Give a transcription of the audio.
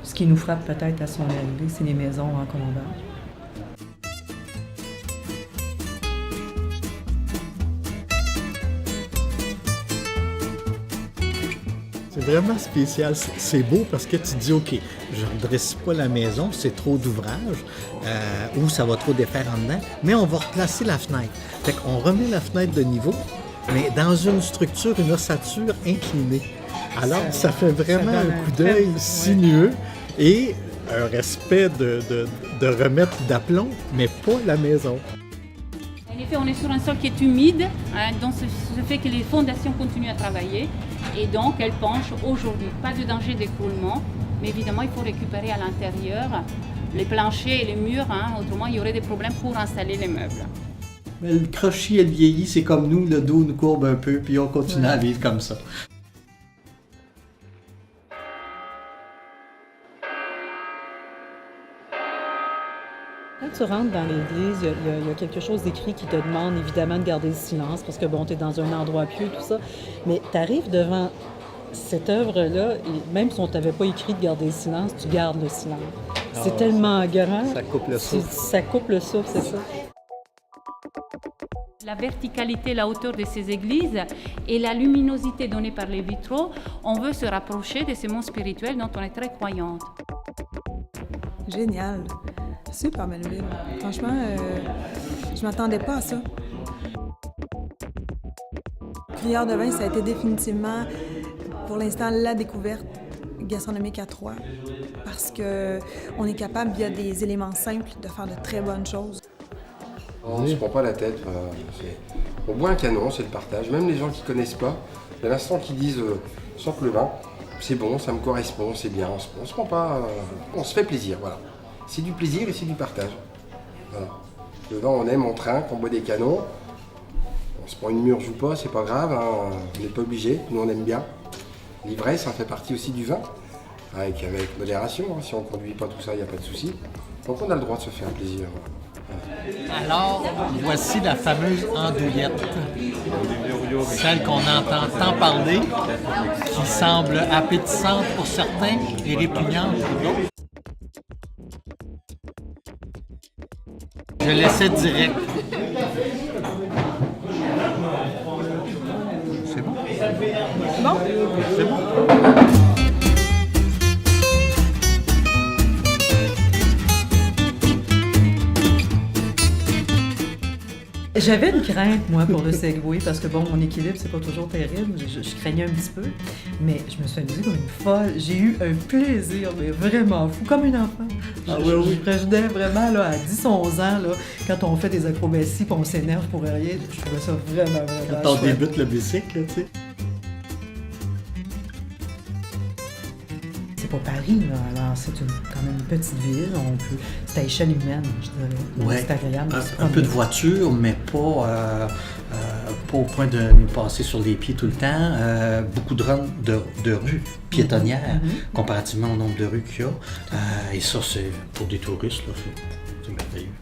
Ce qui nous frappe peut-être à son arrivée, c'est les maisons en colombage. C'est vraiment spécial. C'est beau parce que tu te dis, OK, je ne redresse pas la maison, c'est trop d'ouvrage, ou ça va trop défaire en dedans, mais on va replacer la fenêtre. Fait qu'on remet la fenêtre de niveau, mais dans une structure, une ossature inclinée. Alors, ça fait vraiment un coup d'œil sinueux et un respect de remettre d'aplomb, mais pas la maison. En effet, on est sur un sol qui est humide, donc ce fait que les fondations continuent à travailler et donc elles penchent aujourd'hui. Pas de danger d'écroulement, mais évidemment il faut récupérer à l'intérieur les planchers et les murs, autrement il y aurait des problèmes pour installer les meubles. Mais le crochet, elle vieillit, c'est comme nous, le dos nous courbe un peu, puis on continue à vivre comme ça. Quand tu rentres dans l'église, il y a quelque chose d'écrit qui te demande évidemment de garder le silence parce que bon, tu es dans un endroit pieux, tout ça. Mais tu arrives devant cette œuvre-là, et même si on t'avait pas écrit de garder le silence, tu gardes le silence. C'est tellement grand. Ça coupe le souffle. Ça coupe le souffle, c'est ça. La verticalité, la hauteur de ces églises et la luminosité donnée par les vitraux, on veut se rapprocher de ces mondes spirituels dont on est très croyante. Génial. Super belle ville. Franchement, je m'attendais pas à ça. Cuillère de vin, ça a été définitivement, pour l'instant, la découverte gastronomique à Troyes. Parce qu'on est capable, via des éléments simples, de faire de très bonnes choses. On ne se prend pas la tête. On boit un canon, c'est le partage. Même les gens qui ne connaissent pas, à l'instant qu'ils disent sans que le vin, c'est bon, ça me correspond, c'est bien. On se prend pas. On se fait plaisir, voilà. C'est du plaisir et c'est du partage. Voilà. Le vin, on aime, on trinque, on boit des canons. On se prend une murge ou pas, c'est pas grave, on n'est pas obligé, nous on aime bien. L'ivresse, ça fait partie aussi du vin, avec modération. Si on ne conduit pas tout ça, il n'y a pas de souci. Donc on a le droit de se faire plaisir. Voilà. Alors, voici la fameuse andouillette. Celle qu'on entend tant parler, qui semble appétissante pour certains et répugnante pour d'autres. Je laissais direct. C'est bon? Bon? C'est bon? J'avais une crainte, moi, pour le Segway, parce que, bon, mon équilibre, c'est pas toujours terrible. Je craignais un petit peu, mais je me suis amusée comme une folle. J'ai eu un plaisir, mais vraiment fou, comme une enfant. Je prévenais vraiment, là, à 10-11 ans, là, quand on fait des acrobaties et on s'énerve pour rien, je trouvais ça vraiment Quand on chouette. débute le bicycle, tu sais. C'est pas Paris, là, alors c'est quand même une petite ville, c'est à échelle humaine, je dirais. Ouais. C'est agréable. Un peu de voiture, mais pas au point de nous passer sur les pieds tout le temps. Beaucoup de rues piétonnières, comparativement au nombre de rues qu'il y a. Et ça, c'est pour des touristes, là, c'est merveilleux.